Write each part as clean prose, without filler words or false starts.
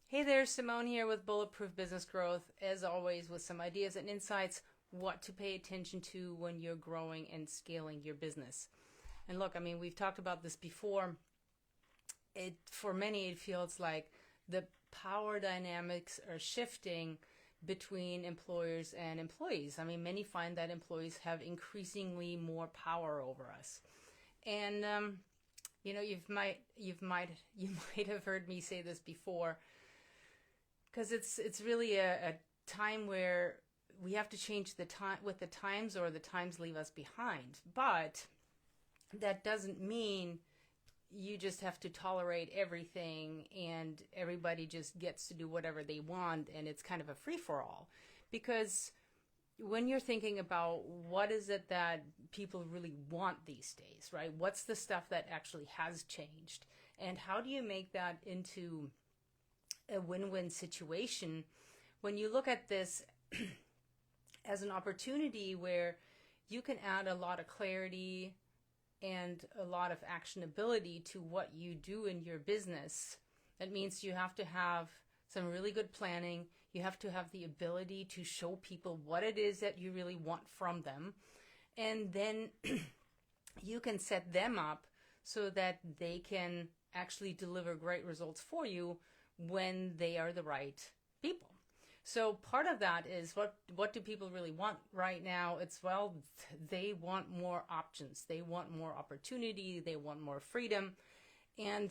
Hey there, Simone here with Bulletproof Business Growth, as always, with some ideas and insights what to pay attention to when you're growing and scaling your business. And look, we've talked about this before. For many, it feels like the power dynamics are shifting between employers and employees. Many find that employees have increasingly more power over us. And you might have heard me say this before, because it's really a time where we have to change the time with the times, or the times leave us behind. But that doesn't mean you just have to tolerate everything and everybody just gets to do whatever they want and it's kind of a free-for-all. Because when you're thinking about what is it that people really want these days, right? What's the stuff that actually has changed? And how do you make that into a win-win situation when you look at this as an opportunity where you can add a lot of clarity and a lot of actionability to what you do in your business? That means you have to have some really good planning. You have to have the ability to show people what it is that you really want from them. And then you can set them up so that they can actually deliver great results for you when they are the right people. So part of that is what do people really want right now? They want more options. They want more opportunity. They want more freedom. And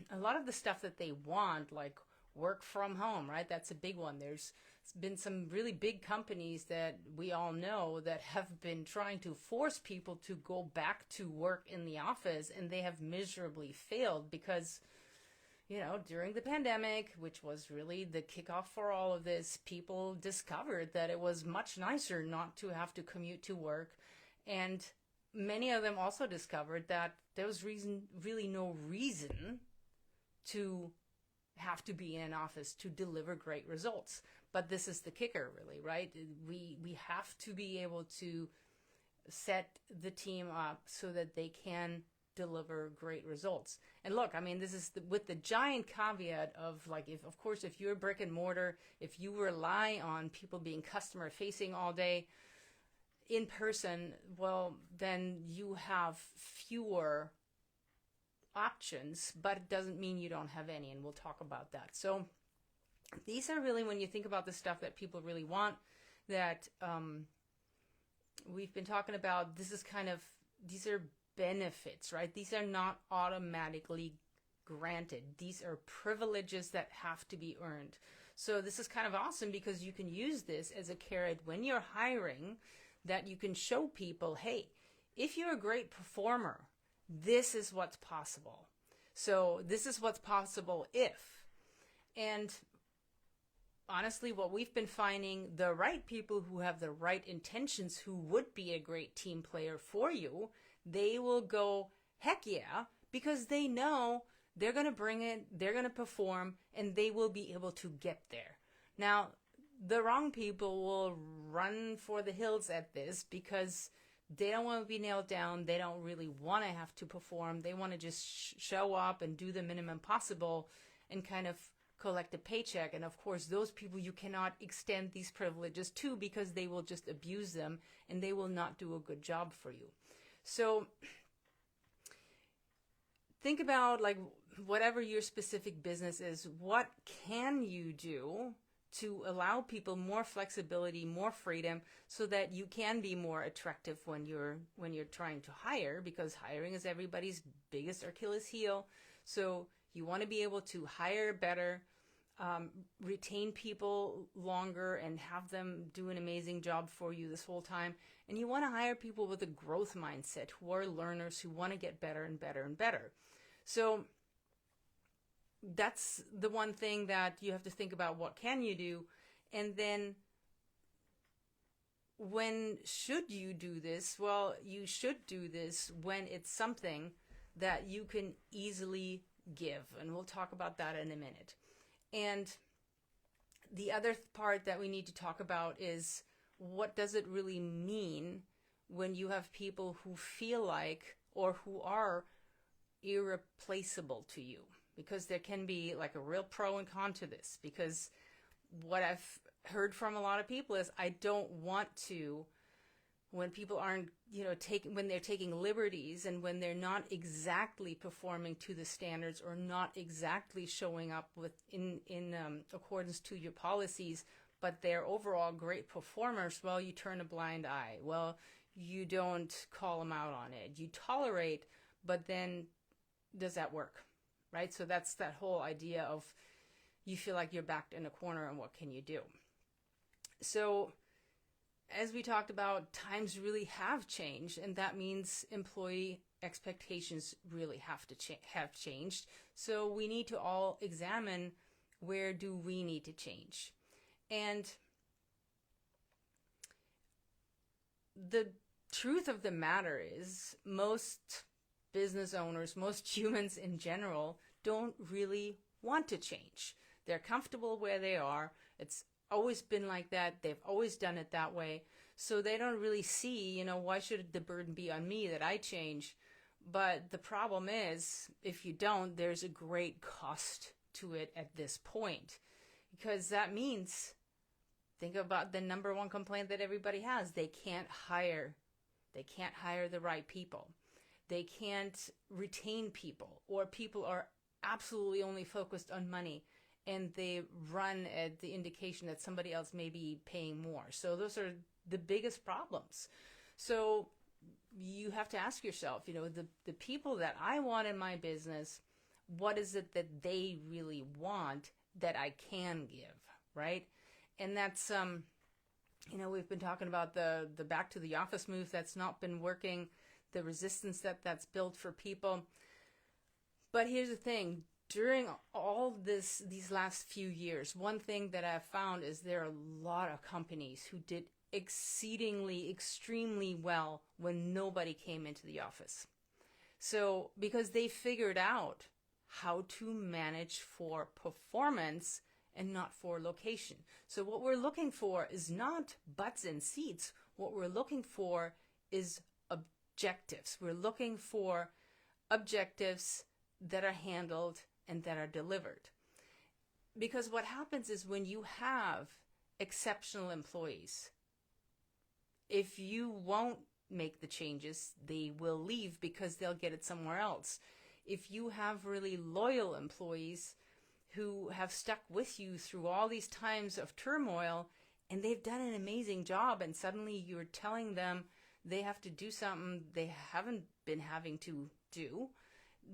a lot of the stuff that they want, like work from home, right? That's a big one. There's been some really big companies that we all know that have been trying to force people to go back to work in the office, and they have miserably failed because during the pandemic, which was really the kickoff for all of this, people discovered that it was much nicer not to have to commute to work. And many of them also discovered that there was really no reason to have to be in an office to deliver great results. But this is the kicker, really, right? We have to be able to set the team up so that they can deliver great results. And look, this is with the giant caveat of, like, if you're brick and mortar, if you rely on people being customer facing all day in person, well, then you have fewer options, but it doesn't mean you don't have any, and we'll talk about that. So these are really, when you think about the stuff that people really want, that we've been talking about, these are benefits, right? These are not automatically granted. These are privileges that have to be earned. So this is kind of awesome because you can use this as a carrot when you're hiring, that you can show people, hey, if you're a great performer, this is what's possible. So this is what's possible if. And honestly, what we've been finding, the right people who have the right intentions, who would be a great team player for you, they will go, heck yeah, because they know they're going to bring it, they're going to perform, and they will be able to get there. Now, the wrong people will run for the hills at this because they don't want to be nailed down. They don't really want to have to perform. They want to just show up and do the minimum possible and kind of collect a paycheck. And of course, those people you cannot extend these privileges to because they will just abuse them and they will not do a good job for you. So think about, like, whatever your specific business is, what can you do to allow people more flexibility, more freedom, so that you can be more attractive when you're trying to hire, because hiring is everybody's biggest Achilles heel. So you want to be able to hire better, retain people longer, and have them do an amazing job for you this whole time. And you want to hire people with a growth mindset, who are learners, who want to get better and better and better. So that's the one thing that you have to think about. What can you do? And then when should you do this? Well, you should do this when it's something that you can easily give. And we'll talk about that in a minute. And the other part that we need to talk about is, what does it really mean when you have people who feel like, or who are irreplaceable to you? because there can be like a real pro and con to this. Because what I've heard from a lot of people is, I don't want to, when people aren't, when they're taking liberties and when they're not exactly performing to the standards or not exactly showing up in accordance to your policies, but they're overall great performers, well, you turn a blind eye. Well, you don't call them out on it. You tolerate, but then does that work? Right? So that's that whole idea of, you feel like you're backed in a corner and what can you do? So as we talked about, times really have changed, and that means employee expectations really have changed. So we need to all examine, where do we need to change? And the truth of the matter is, most business owners, most humans in general, don't really want to change. They're comfortable where they are. It's always been like that. They've always done it that way. So they don't really see, why should the burden be on me that I change? But the problem is, if you don't, there's a great cost to it at this point. Because that means, think about the number one complaint that everybody has. They can't hire the right people. They can't retain people, or people are absolutely only focused on money, and they run at the indication that somebody else may be paying more. So those are the biggest problems. So you have to ask yourself, the people that I want in my business, what is it that they really want that I can give, right? And that's, we've been talking about the back to the office move that's not been working, the resistance that's built for people. But here's the thing. During all these last few years, one thing that I've found is there are a lot of companies who did extremely well when nobody came into the office. So, because they figured out how to manage for performance and not for location. So what we're looking for is not butts and seats. What we're looking for is objectives. We're looking for objectives that are handled and that are delivered. Because what happens is, when you have exceptional employees, if you won't make the changes, they will leave because they'll get it somewhere else. If you have really loyal employees who have stuck with you through all these times of turmoil, and they've done an amazing job, and suddenly you're telling them they have to do something they haven't been having to do,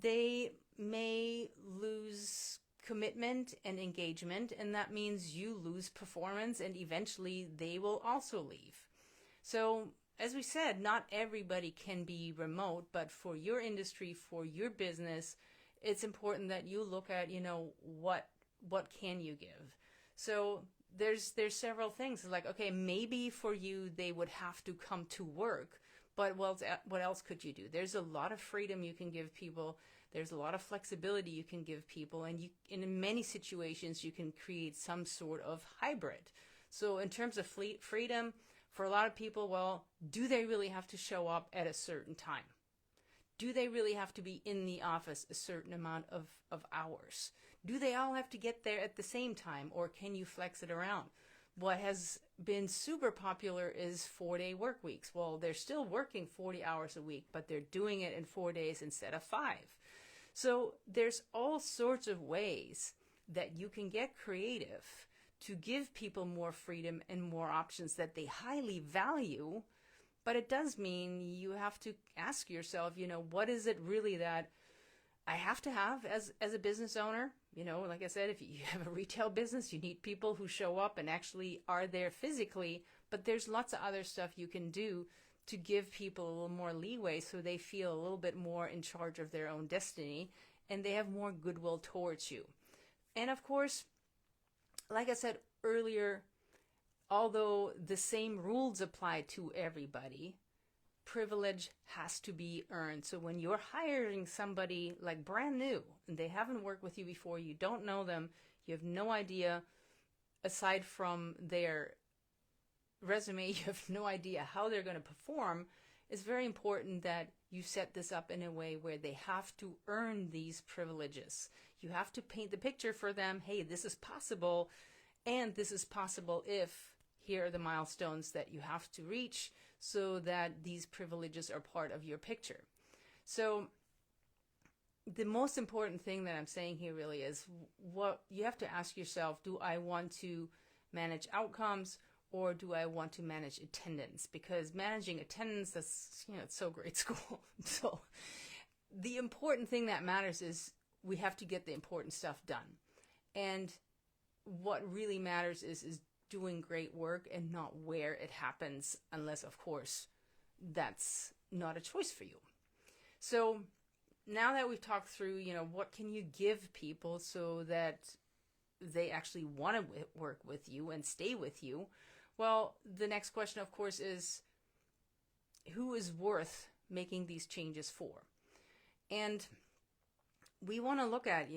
they may lose commitment and engagement, and that means you lose performance, and eventually they will also leave. So, as we said, not everybody can be remote, but for your industry, for your business, it's important that you look at, what can you give? So there's several things like, okay, maybe for you, they would have to come to work, but what else could you do? There's a lot of freedom you can give people. There's a lot of flexibility you can give people, and in many situations, you can create some sort of hybrid. So in terms of freedom, for a lot of people, well, do they really have to show up at a certain time? Do they really have to be in the office a certain amount of hours? Do they all have to get there at the same time, or can you flex it around? What has been super popular is 4-day work weeks. Well, they're still working 40 hours a week, but they're doing it in 4 days instead of 5. So there's all sorts of ways that you can get creative to give people more freedom and more options that they highly value. But it does mean you have to ask yourself, what is it really that I have to have as a business owner? Like I said, if you have a retail business, you need people who show up and actually are there physically. But there's lots of other stuff you can do to give people a little more leeway so they feel a little bit more in charge of their own destiny and they have more goodwill towards you. And of course, like I said earlier, although the same rules apply to everybody, privilege has to be earned. So when you're hiring somebody like brand new and they haven't worked with you before, you don't know them, you have no idea, aside from their resume, you have no idea how they're going to perform, it's very important that you set this up in a way where they have to earn these privileges. You have to paint the picture for them. Hey, this is possible. And this is possible if here are the milestones that you have to reach so that these privileges are part of your picture. So the most important thing that I'm saying here really is what you have to ask yourself, do I want to manage outcomes or do I want to manage attendance? Because managing attendance, that's, it's so grade school. So the important thing that matters is we have to get the important stuff done. And what really matters is doing great work and not where it happens, unless, of course, that's not a choice for you. So now that we've talked through, what can you give people so that they actually want to work with you and stay with you? Well, the next question, of course, is who is worth making these changes for? And we want to look at,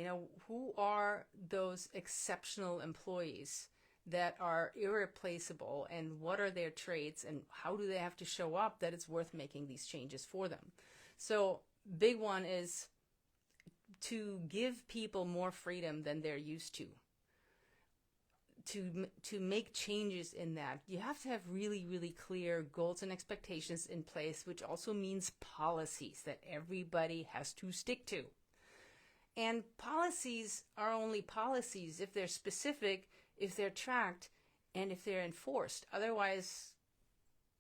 who are those exceptional employees that are irreplaceable, and what are their traits, and how do they have to show up that it's worth making these changes for them? So big one is to give people more freedom than they're used to. To make changes in that, you have to have really, really clear goals and expectations in place, which also means policies that everybody has to stick to. And policies are only policies if they're specific, if they're tracked, and if they're enforced. Otherwise,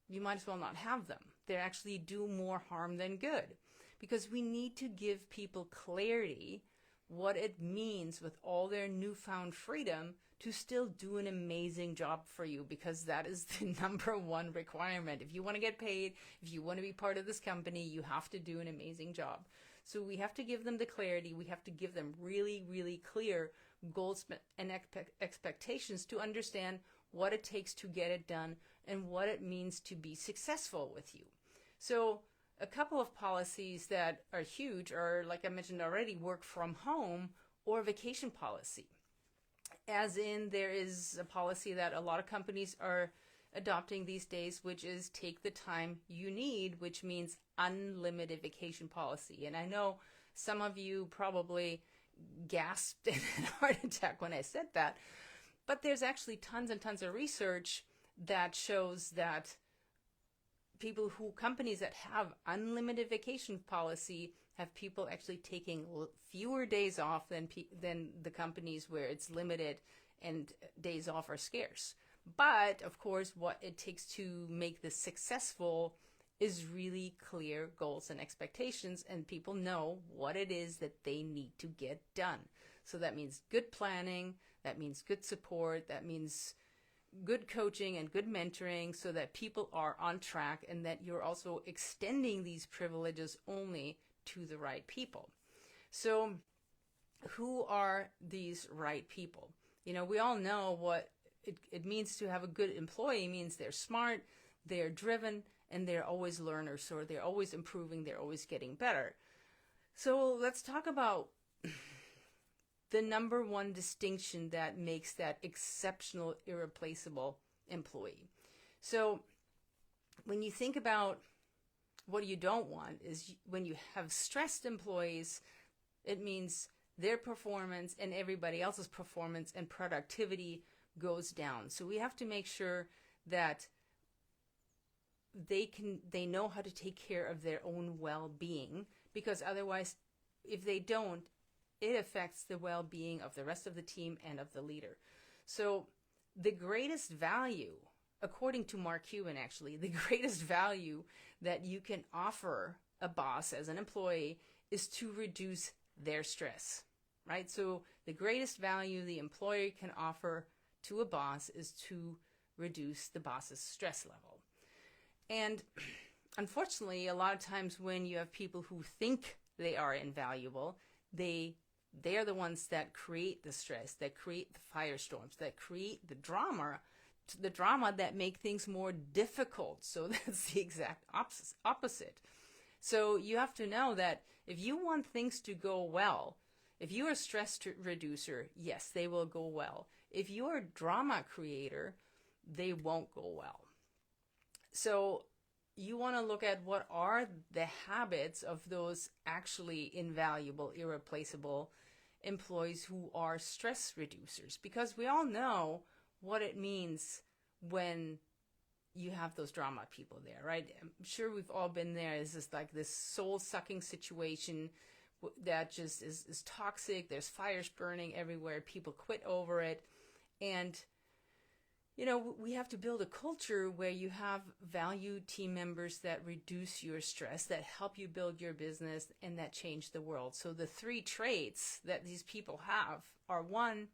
you might as well not have them. They actually do more harm than good, because we need to give people clarity what it means with all their newfound freedom to still do an amazing job for you, because that is the number one requirement. If you want to get paid, if you want to be part of this company, you have to do an amazing job. So we have to give them the clarity. We have to give them really, really clear goals and expectations to understand what it takes to get it done and what it means to be successful with you. So a couple of policies that are huge are, like I mentioned already, work from home or vacation policy. As in, there is a policy that a lot of companies are adopting these days, which is take the time you need, which means unlimited vacation policy. And I know some of you probably gasped in a heart attack when I said that, but there's actually tons and tons of research that shows that companies that have unlimited vacation policy have people actually taking fewer days off than the companies where it's limited and days off are scarce. But of course, what it takes to make this successful is really clear goals and expectations, and people know what it is that they need to get done. So that means good planning, that means good support, that means good coaching and good mentoring, so that people are on track and that you're also extending these privileges only to the right people. So who are these right people? We all know what it means to have a good employee. It means they're smart, they're driven, and they're always learners, or they're always improving, they're always getting better. So let's talk about the number one distinction that makes that exceptional, irreplaceable employee. So when you think about what you don't want is when you have stressed employees, it means their performance and everybody else's performance and productivity goes down. So we have to make sure that they know how to take care of their own well-being, because otherwise, if they don't, it affects the well-being of the rest of the team and of the leader. So the greatest value, according to Mark Cuban actually, the greatest value that you can offer a boss as an employee is to reduce their stress, right? So the greatest value the employer can offer to a boss is to reduce the boss's stress level. And unfortunately, a lot of times when you have people who think they are invaluable, they are the ones that create the stress, that create the firestorms, that create the drama that make things more difficult. So that's the exact opposite. So you have to know that if you want things to go well, if you're a stress reducer, yes, they will go well. If you're a drama creator, they won't go well. So you want to look at what are the habits of those actually invaluable, irreplaceable employees who are stress reducers, because we all know what it means when you have those drama people there, right? I'm sure we've all been there. It's just like this soul-sucking situation that just is toxic. There's fires burning everywhere. People quit over it. And, you know, we have to build a culture where you have valued team members that reduce your stress, that help you build your business, and that change the world. So the 3 traits that these people have are: 1,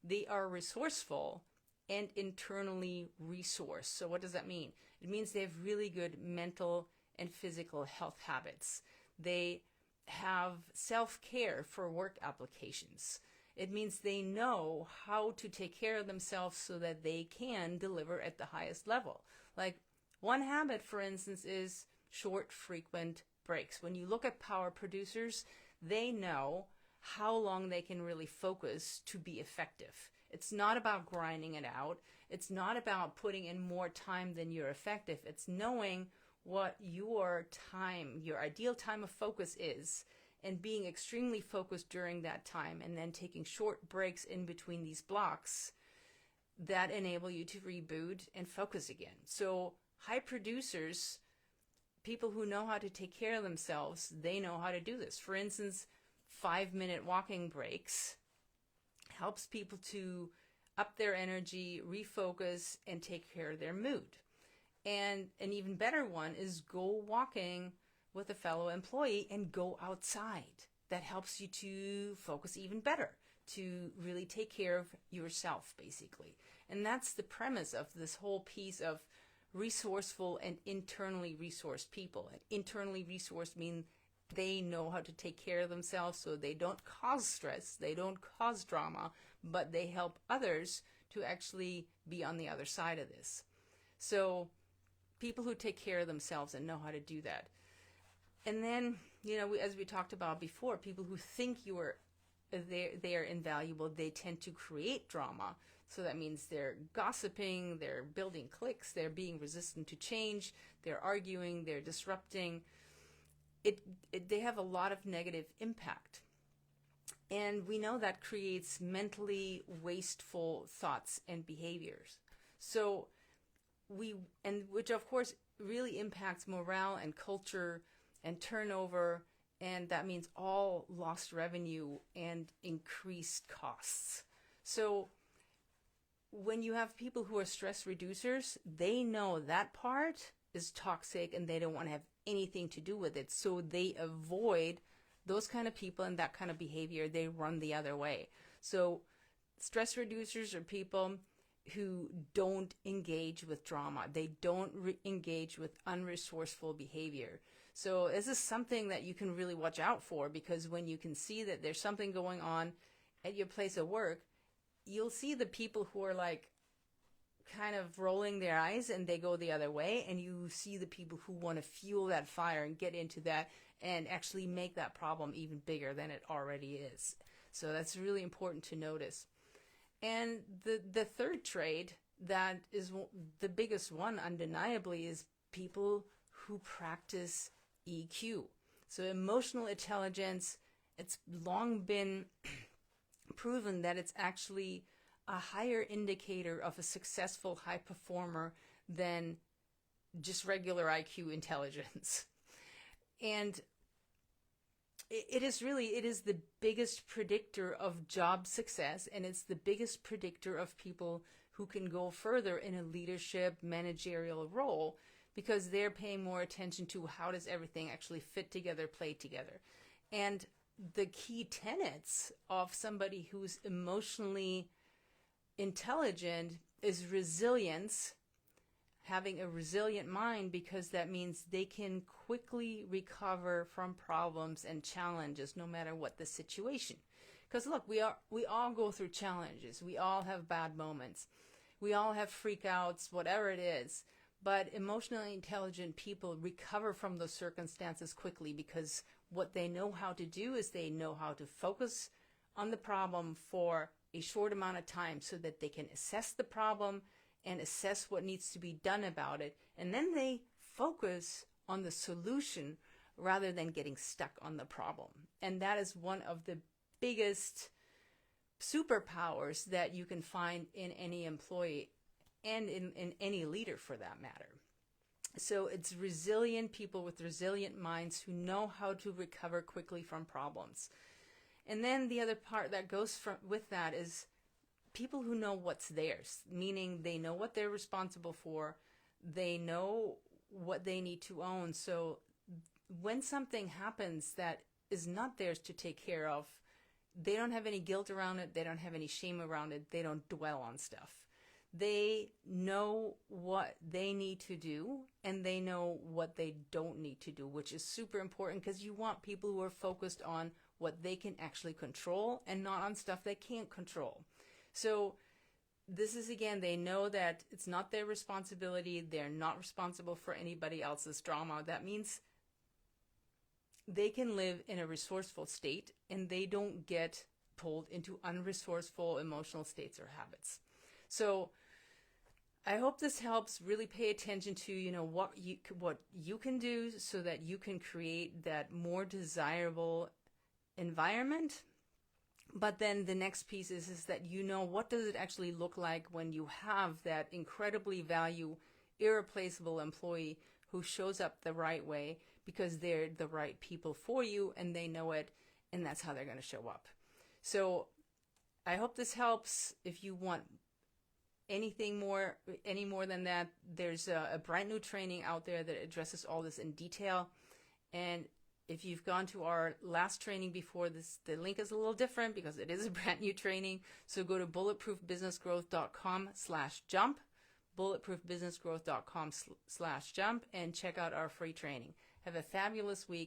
they are resourceful and internally resourced. So what does that mean? It means they have really good mental and physical health habits. They have self-care for work applications. It means they know how to take care of themselves so that they can deliver at the highest level. Like, one habit, for instance, is short, frequent breaks. When you look at power producers, they know how long they can really focus to be effective. It's not about grinding it out. It's not about putting in more time than you're effective. It's knowing what your time, your ideal time of focus is, and being extremely focused during that time, and then taking short breaks in between these blocks that enable you to reboot and focus again. So high producers, people who know how to take care of themselves, they know how to do this. For instance, 5-minute walking breaks helps people to up their energy, refocus, and take care of their mood. And an even better one is go walking with a fellow employee and go outside. That helps you to focus even better, to really take care of yourself, basically. And that's the premise of this whole piece of resourceful and internally resourced people. And internally resourced mean they know how to take care of themselves, so they don't cause stress, they don't cause drama, but they help others to actually be on the other side of this. So people who take care of themselves and know how to do that. And then, you know, as we talked about before, people who think they are invaluable, they tend to create drama. So that means they're gossiping, they're building cliques, they're being resistant to change, they're arguing, they're disrupting. They have a lot of negative impact. And we know that creates mentally wasteful thoughts and behaviors. So which of course really impacts morale and culture and turnover, and that means all lost revenue and increased costs. So when you have people who are stress reducers, they know that part is toxic and they don't want to have anything to do with it. So they avoid those kind of people and that kind of behavior. They run the other way. So stress reducers are people who don't engage with drama. They don't engage with unresourceful behavior. So this is something that you can really watch out for, because when you can see that there's something going on at your place of work, you'll see the people who are like kind of rolling their eyes and they go the other way, and you see the people who want to fuel that fire and get into that and actually make that problem even bigger than it already is. So that's really important to notice. And the third trait that is the biggest one, undeniably, is people who practice EQ. So emotional intelligence, it's long been proven that it's actually a higher indicator of a successful high performer than just regular IQ intelligence. And it is the biggest predictor of job success, and it's the biggest predictor of people who can go further in a leadership managerial role, because they're paying more attention to how does everything actually fit together, play together. And the key tenets of somebody who's emotionally intelligent is resilience, having a resilient mind, because that means they can quickly recover from problems and challenges no matter what the situation. Because look, we all go through challenges. We all have bad moments. We all have freakouts, whatever it is. But emotionally intelligent people recover from those circumstances quickly, because what they know how to do is they know how to focus on the problem for a short amount of time so that they can assess the problem and assess what needs to be done about it. And then they focus on the solution rather than getting stuck on the problem. And that is one of the biggest superpowers that you can find in any employee and in any leader for that matter. So it's resilient people with resilient minds who know how to recover quickly from problems. And then the other part that goes with that is people who know what's theirs, meaning they know what they're responsible for, they know what they need to own. So when something happens that is not theirs to take care of, they don't have any guilt around it, they don't have any shame around it, they don't dwell on stuff. They know what they need to do and they know what they don't need to do, which is super important because you want people who are focused on what they can actually control and not on stuff they can't control. So this is, again, they know that it's not their responsibility. They're not responsible for anybody else's drama. That means they can live in a resourceful state and they don't get pulled into unresourceful emotional states or habits. So I hope this helps. Really pay attention to, what you can do so that you can create that more desirable environment. But then the next piece is that what does it actually look like when you have that incredibly irreplaceable employee who shows up the right way because they're the right people for you and they know it, and that's how they're going to show up. So I hope this helps. If you want any more than that, there's a brand new training out there that addresses all this in detail. And if you've gone to our last training before this, the link is a little different because it is a brand new training. So go to bulletproofbusinessgrowth.com/jump, bulletproofbusinessgrowth.com/jump, and check out our free training. Have a fabulous week.